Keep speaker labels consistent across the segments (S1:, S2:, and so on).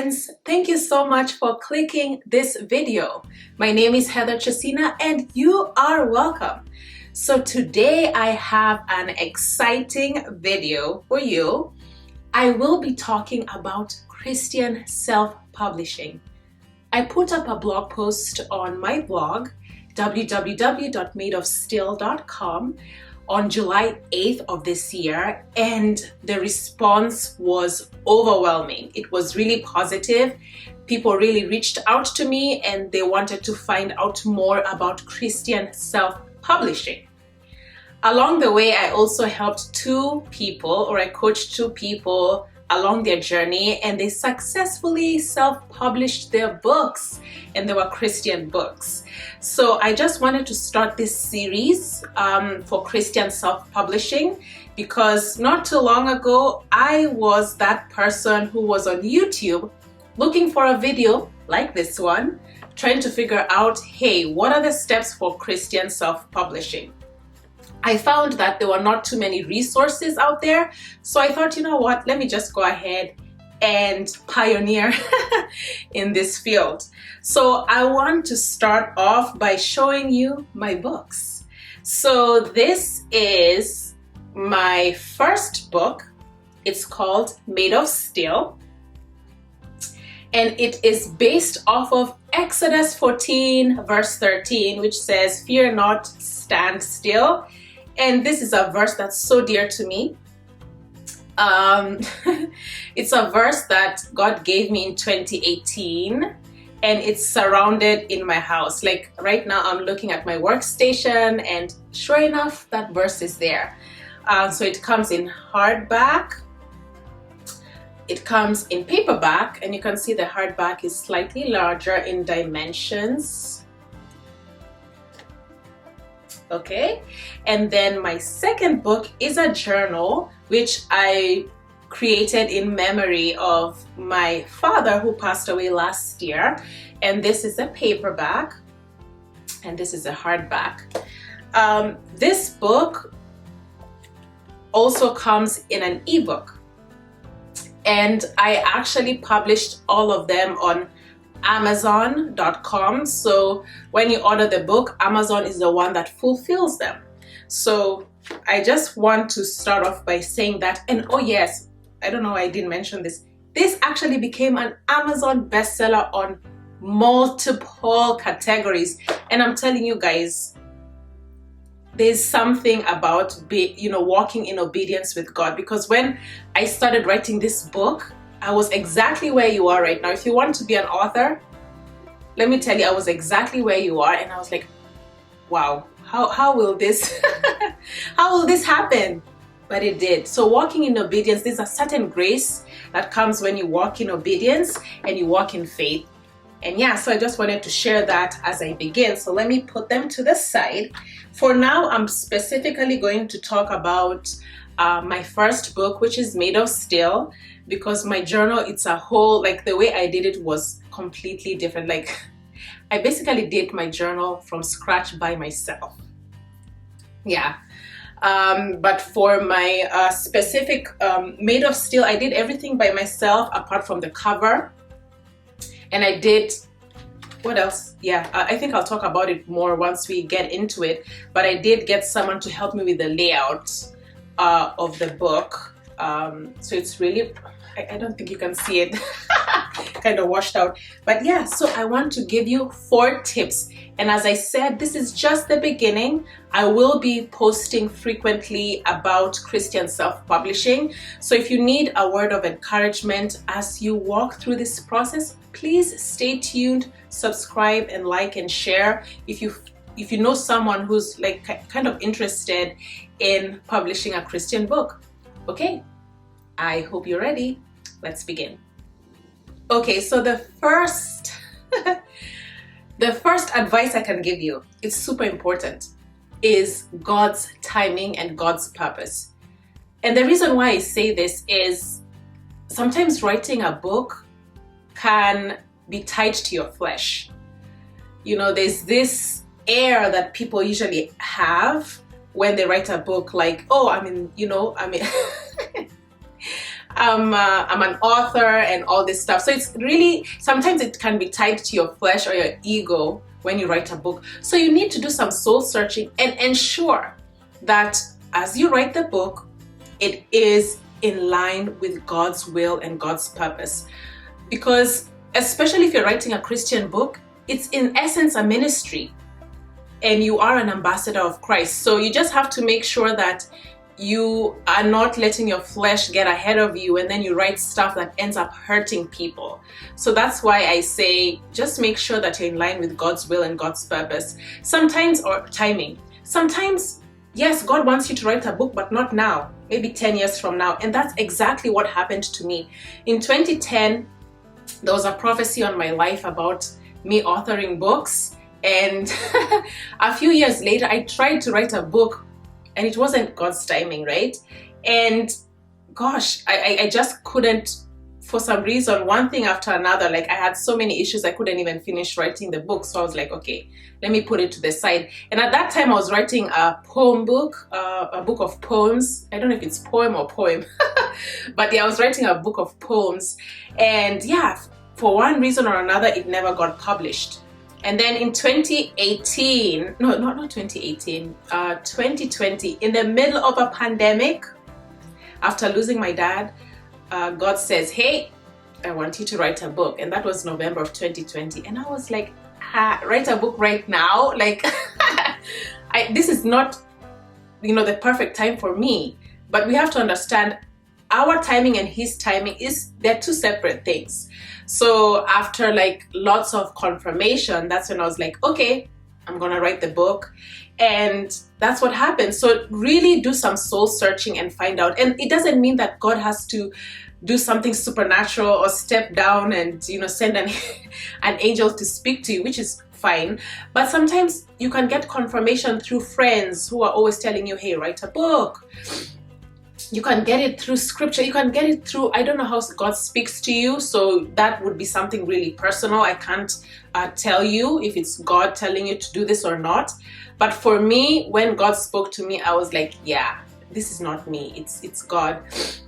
S1: friends, thank you so much for clicking this video. My name is Chesiyna and you are welcome. So today I have an exciting video for you. I will be talking about Christian self-publishing. I put up a blog post on my blog www.madeofstill.com on July 8th of this year, and the response was overwhelming. It was really positive. People really reached out to me and they wanted to find out more about Christian self-publishing. Along the way, I also helped I coached two people along their journey, and they successfully self-published their books, and they were Christian books. So I just wanted to start this series for Christian self-publishing because not too long ago, I was that person who was on YouTube looking for a video like this one, trying to figure out, hey, what are the steps for Christian self-publishing? I found that there were not too many resources out there. So I thought, you know what, let me just go ahead and pioneer in this field. So I want to start off by showing you my books. So this is my first book. It's called Made of Steel. And it is based off of Exodus 14 verse 13, which says, "Fear not, stand still." And this is a verse that's so dear to me. It's a verse that God gave me in 2018, and it's surrounded in my house. Like right now, I'm looking at my workstation, and sure enough, that verse is there. So it comes in hardback. It comes in paperback, and you can see the hardback is slightly larger in dimensions. Okay, and then my second book is a journal which I created in memory of my father who passed away last year, and this is a paperback and this is a hardback. This book also comes in an ebook, and I actually published all of them on Amazon.com. So when you order the book, Amazon is the one that fulfills them. So I just want to start off by saying that, and oh yes, I don't know why I didn't mention this. This actually became an Amazon bestseller on multiple categories. And I'm telling you guys, there's something about walking in obedience with God, because when I started writing this book, I was exactly where you are right now. If you want to be an author, let me tell you, I was exactly where you are, and I was like, wow, how will this how will this happen? But it did. So walking in obedience, there's a certain grace that comes when you walk in obedience and you walk in faith. And yeah, so I just wanted to share that as I begin. So let me put them to the side. For now, I'm specifically going to talk about my first book, which is Made of Steel, because my journal, it's a whole, like the way I did it was completely different. Like I basically did my journal from scratch by myself. Yeah. But for my specific Made of Steel, I did everything by myself apart from the cover. And I did, what else? Yeah, I think I'll talk about it more once we get into it. But I did get someone to help me with the layout of the book. So it's really, I don't think you can see it, kind of washed out. But yeah, so I want to give you 4 tips. And as I said, this is just the beginning. I will be posting frequently about Christian self-publishing. So if you need a word of encouragement as you walk through this process, please stay tuned, subscribe and like and share. If you know someone who's like kind of interested in publishing a Christian book. Okay, I hope you're ready. Let's begin. Okay, so the first advice I can give you, it's super important, is God's timing and God's purpose. And the reason why I say this is sometimes writing a book can be tied to your flesh. You know, there's this air that people usually have when they write a book, like, oh, I'm an author and all this stuff. So it's really, sometimes it can be tied to your flesh or your ego when you write a book. So you need to do some soul searching and ensure that as you write the book, it is in line with God's will and God's purpose. Because especially if you're writing a Christian book, it's in essence a ministry and you are an ambassador of Christ. So you just have to make sure that you are not letting your flesh get ahead of you and then you write stuff that ends up hurting people. So that's why I say just make sure that you're in line with God's will and God's purpose. Sometimes, or timing. Sometimes, yes, God wants you to write a book, but not now, maybe 10 years from now. And that's exactly what happened to me. In 2010, there was a prophecy on my life about me authoring books. And a few years later, I tried to write a book and it wasn't God's timing, right? And gosh, I just couldn't, for some reason, one thing after another, like I had so many issues, I couldn't even finish writing the book. So I was like, okay, let me put it to the side. And at that time I was writing a poem book, a book of poems. I don't know if it's poem or poem, but yeah, I was writing a book of poems. And yeah, for one reason or another, it never got published. And then in 2018, no, not 2018, 2020, in the middle of a pandemic, after losing my dad, God says, hey, I want you to write a book. And that was November of 2020. And I was like, write a book right now? Like, this is not, the perfect time for me. But we have to understand our timing and his timing they're two separate things. So after like lots of confirmation, that's when I was like, okay, I'm gonna write the book. And that's what happened. So really do some soul searching and find out. And it doesn't mean that God has to do something supernatural or step down and send an angel to speak to you, which is fine. But sometimes you can get confirmation through friends who are always telling you, hey, write a book. You can get it through scripture. You can get it through, I don't know how God speaks to you. So that would be something really personal. I can't tell you if it's God telling you to do this or not. But for me, when God spoke to me, I was like, yeah, this is not me. It's God.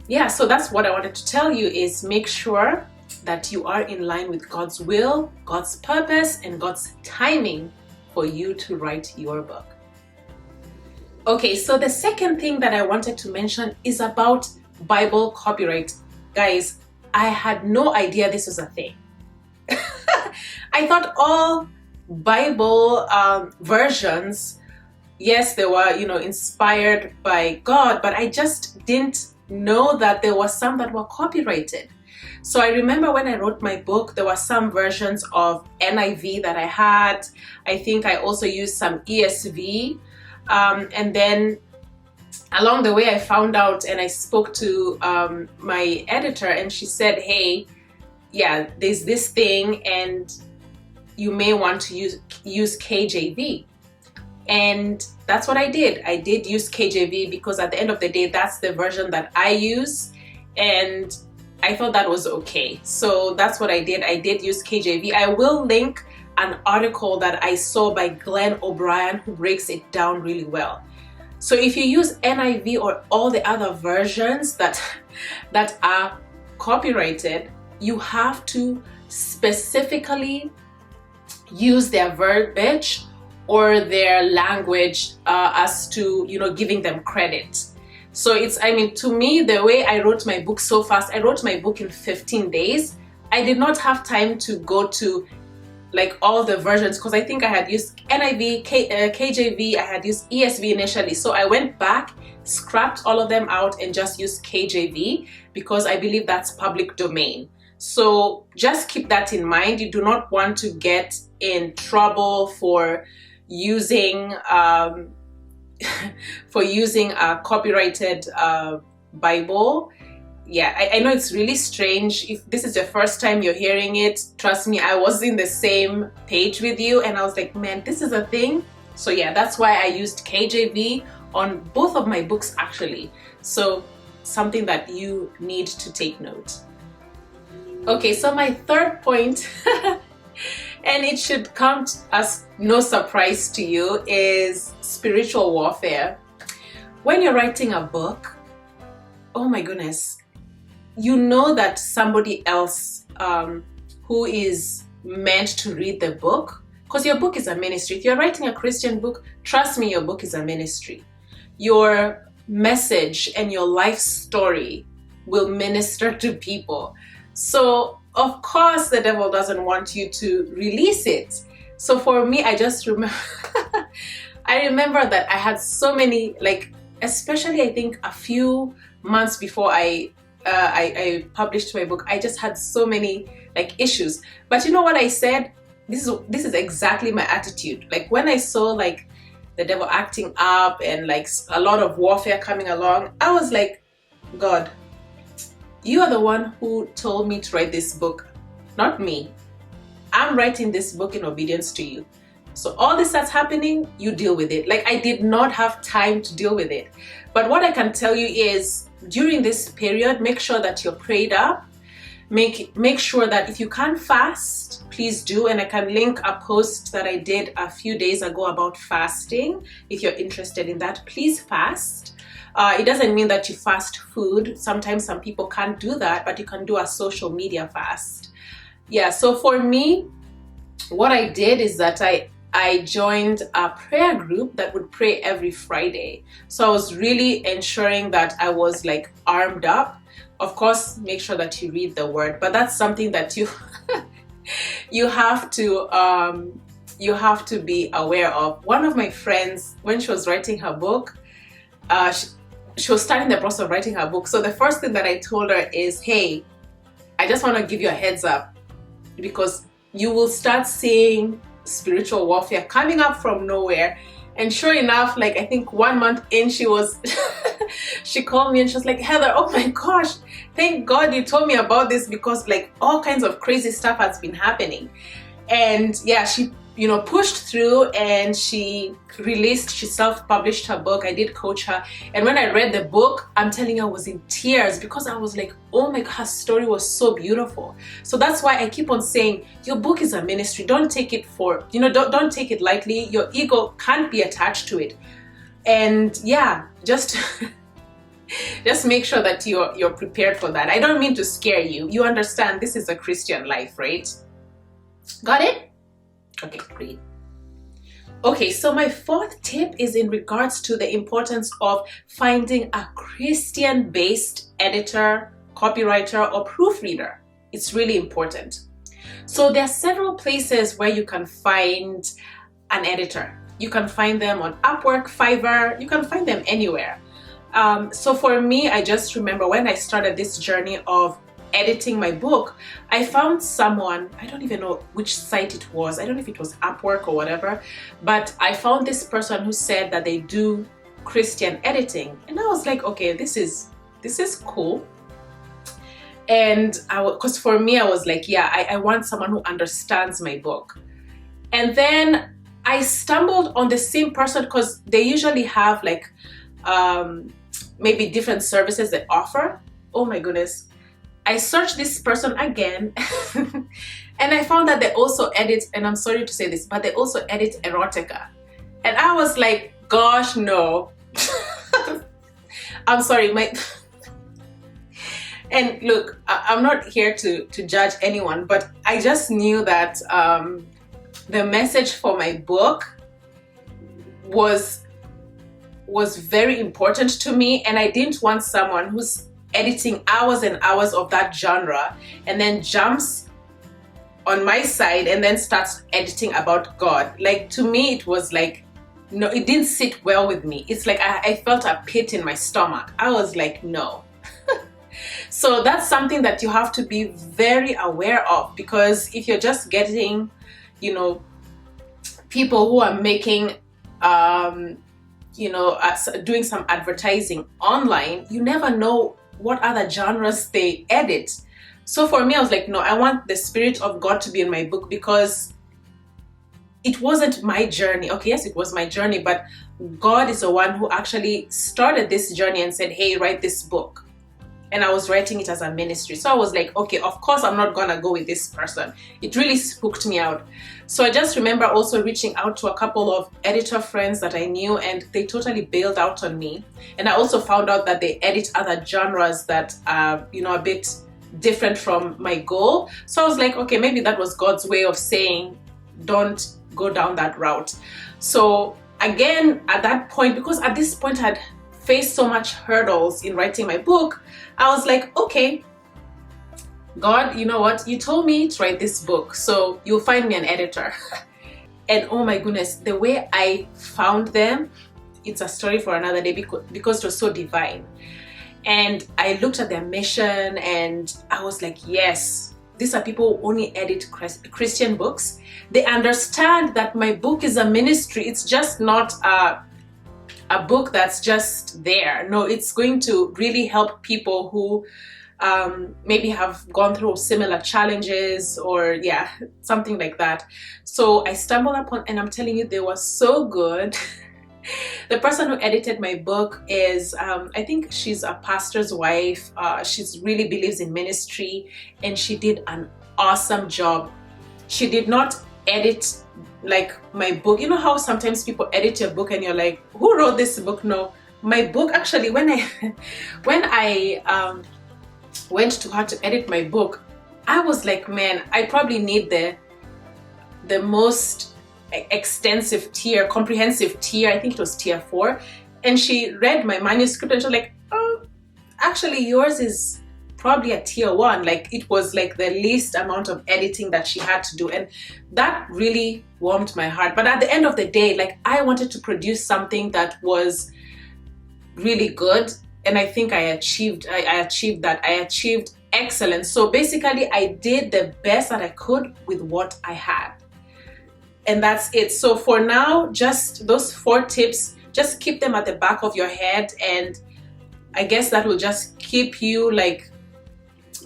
S1: Yeah, so that's what I wanted to tell you is make sure that you are in line with God's will, God's purpose, and God's timing for you to write your book. Okay, so the second thing that I wanted to mention is about Bible copyright. Guys, I had no idea this was a thing. I thought all Bible versions, yes, they were, inspired by God, but I just didn't know that there were some that were copyrighted. So I remember when I wrote my book, there were some versions of NIV that I had. I think I also used some ESV. And then along the way I found out and I spoke to my editor and she said, hey, yeah, there's this thing and you may want to use KJV. And that's what I did. I did use KJV because at the end of the day, that's the version that I use. And I thought that was okay. So that's what I did. I did use KJV. I will link an article that I saw by Glenn O'Brien who breaks it down really well. So if you use NIV or all the other versions that are copyrighted, you have to specifically use their verbiage or their language as to giving them credit. So to me, the way I wrote my book so fast, I wrote my book in 15 days. I did not have time to go to like all the versions because I think I had used NIV, KJV, I had used ESV initially. So I went back, scrapped all of them out and just used KJV because I believe that's public domain. So just keep that in mind. You do not want to get in trouble for using a copyrighted Bible. Yeah, I know it's really strange. If this is the first time you're hearing it, trust me, I was in the same page with you and I was like, man, this is a thing. So yeah, that's why I used KJV on both of my books actually. So something that you need to take note. Okay, so my third point, and it should come as no surprise to you, is spiritual warfare. When you're writing a book, oh my goodness, you know that somebody else who is meant to read the book, because your book is a ministry. If you're writing a Christian book, trust me, your book is a ministry. Your message and your life story will minister to people. So of course the devil doesn't want you to release it. So for me, I just remember I remember that I had so many, like, especially I think a few months before I published my book, I just had so many like issues. But you know what I said? This is exactly my attitude. Like when I saw like the devil acting up and like a lot of warfare coming along, I was like, God, you are the one who told me to write this book, not me. I'm writing this book in obedience to you. So all this that's happening, you deal with it. Like I did not have time to deal with it. But what I can tell you is during this period, make sure that you're prayed up. Make sure that if you can't fast, please do. And I can link a post that I did a few days ago about fasting. If you're interested in that, please fast. It doesn't mean that you fast food. Sometimes some people can't do that, but you can do a social media fast. Yeah, so for me, what I did is that I joined a prayer group that would pray every Friday. So I was really ensuring that I was like armed up. Of course, make sure that you read the word, but that's something that you you have to be aware of. One of my friends, when she was writing her book, she was starting the process of writing her book. So the first thing that I told her is, hey, I just want to give you a heads up, because you will start seeing spiritual warfare coming up from nowhere. And sure enough, like I think 1 month in, she called me and she was like, Heather, oh my gosh, thank God you told me about this, because like all kinds of crazy stuff has been happening. And yeah, she pushed through and she self-published her book. I did coach her. And when I read the book, I'm telling you, I was in tears, because I was like, oh my God, her story was so beautiful. So that's why I keep on saying, your book is a ministry. Don't take it don't take it lightly. Your ego can't be attached to it. And yeah, just make sure that you're prepared for that. I don't mean to scare you. You understand this is a Christian life, right? Got it? Okay, great. Okay, so my fourth tip is in regards to the importance of finding a Christian-based editor, copywriter, or proofreader. It's really important. So there are several places where you can find an editor. You can find them on Upwork, Fiverr, you can find them anywhere. So for me, I just remember when I started this journey of editing my book, I found someone, I don't even know which site it was, I don't know if it was Upwork or whatever, but I found this person who said that they do Christian editing, and I was like, okay, this is cool. And because for me, I was like, yeah, I want someone who understands my book. And then I stumbled on the same person, because they usually have like maybe different services they offer. Oh my goodness. I searched this person again and I found that they also edit, and I'm sorry to say this, but they also edit erotica. And I was like, gosh, no. I'm sorry, and look, I'm not here to judge anyone, but I just knew that the message for my book was very important to me, and I didn't want someone who's editing hours and hours of that genre and then jumps on my side and then starts editing about God. Like, to me, it was like, no, it didn't sit well with me. It's like I felt a pit in my stomach. I was like, no. So that's something that you have to be very aware of, because if you're just getting, people who are making doing some advertising online, you never know what other genres they edit. So for me, I was like, no, I want the Spirit of God to be in my book, because it wasn't my journey. Okay, yes, it was my journey, but God is the one who actually started this journey and said, hey, write this book. and I was writing it as a ministry. So I was like, okay, of course I'm not gonna go with this person. It really spooked me out. So I just remember also reaching out to a couple of editor friends that I knew, and they totally bailed out on me. And I also found out that they edit other genres that are, you know, a bit different from my goal. So I was like, okay, maybe that was God's way of saying, don't go down that route. So again, at that point, because at this point I had faced so much hurdles in writing my book, I was like, okay, God, you know what? You told me to write this book, so you'll find me an editor. And oh my goodness, the way I found them, it's a story for another day, because it was so divine. And I looked at their mission and I was like, yes, these are people who only edit Christian books. They understand that my book is a ministry. It's just not a book that's just there. No, it's going to really help people who maybe have gone through similar challenges, or yeah, something like that. So I stumbled upon, and I'm telling you, they were so good. The person who edited my book is, I think she's a pastor's wife. She really believes in ministry, and she did an awesome job. She did not edit like my book. You know how sometimes people edit your book and you're like, who wrote this book? No, my book actually, when I went to her to edit my book, I was like, man, I probably need the most extensive tier, comprehensive tier. I think it was tier 4. And she read my manuscript and she was like, oh, actually yours is probably a tier 1. Like, it was like the least amount of editing that she had to do. And that really warmed my heart. But at the end of the day, like, I wanted to produce something that was really good. And I think I achieved that. I achieved excellence. So basically I did the best that I could with what I had. And that's it. So for now, just those 4 tips, just keep them at the back of your head, and I guess that will just keep you like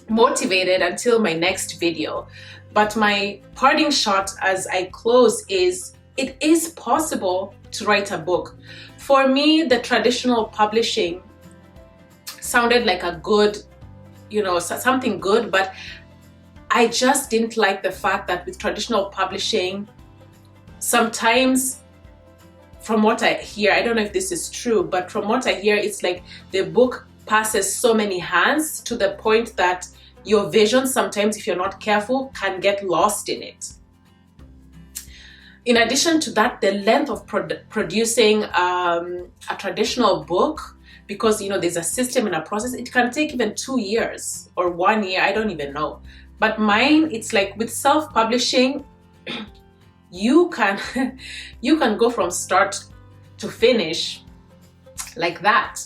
S1: motivated until my next video. But my parting shot as I close is, it is possible to write a book. For me, the traditional publishing sounded like a good, you know, something good, but I just didn't like the fact that with traditional publishing, sometimes, from what I hear, I don't know if this is true, but from what I hear, it's like the book passes so many hands to the point that your vision, sometimes if you're not careful, can get lost in it. In addition to that, the length of producing a traditional book, because you know there's a system and a process, it can take even 2 years or 1 year, I don't even know. But mine, it's like with self-publishing, you can go from start to finish like that.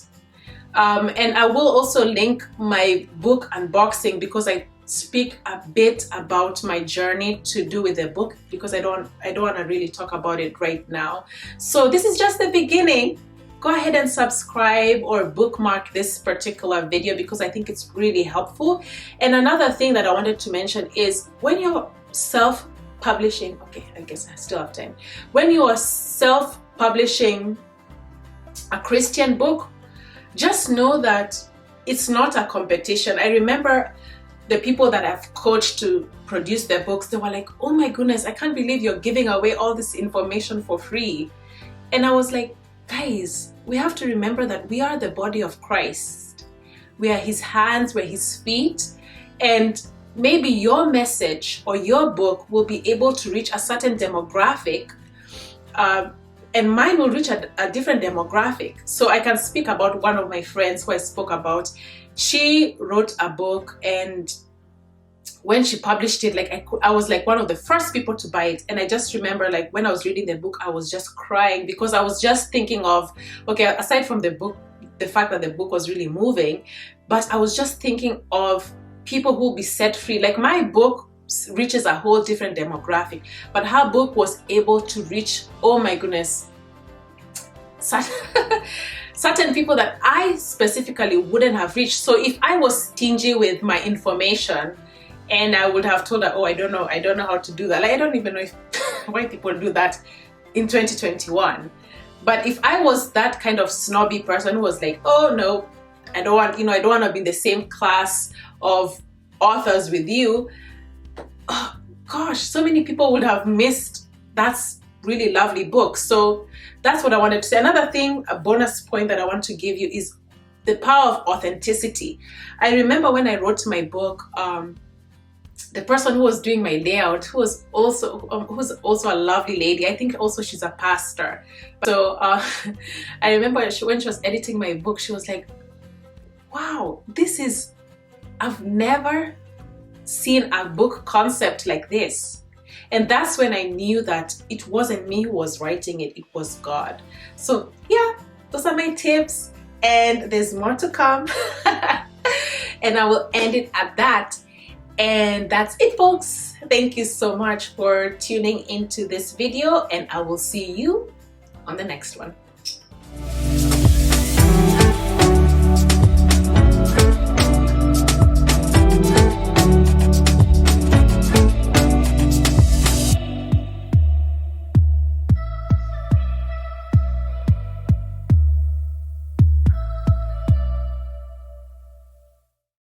S1: And I will also link my book unboxing, because I speak a bit about my journey to do with the book, because I don't want to really talk about it right now. So this is just the beginning. Go ahead and subscribe or bookmark this particular video, because I think it's really helpful. And another thing that I wanted to mention is, when you're self-publishing, okay, I guess I still have time. When you are self-publishing a Christian book, just know that it's not a competition. I remember the people that I've coached to produce their books, they were like, oh my goodness, I can't believe you're giving away all this information for free. And I was like, guys, we have to remember that we are the body of Christ. We are his hands, we're his feet, and maybe your message or your book will be able to reach a certain demographic, and mine will reach a different demographic. So I can speak about one of my friends who I spoke about. She wrote a book, and when she published it, like I was like one of the first people to buy it. And I just remember, like, when I was reading the book, I was just crying, because I was just thinking of, okay, aside from the book, the fact that the book was really moving, but I was just thinking of people who will be set free. Like, my book reaches a whole different demographic, but her book was able to reach, oh my goodness, certain people that I specifically wouldn't have reached. So if I was stingy with my information, and I would have told her, oh, I don't know how to do that. Like, I don't even know if why people do that in 2021. But if I was that kind of snobby person who was like, oh no, I don't want, I don't want to be in the same class of authors with you. Oh, gosh, so many people would have missed that really lovely book. So that's what I wanted to say. Another thing, a bonus point that I want to give you is the power of authenticity. I remember when I wrote my book, the person who was doing my layout, who's also a lovely lady. I think also she's a pastor. So I remember when she was editing my book, she was like, wow, I've never seen a book concept like this. And that's when I knew that it wasn't me who was writing it, it was God. So yeah, those are my tips, and there's more to come. And I will end it at that. And that's it, folks. Thank you so much for tuning into this video, and I will see you on the next one.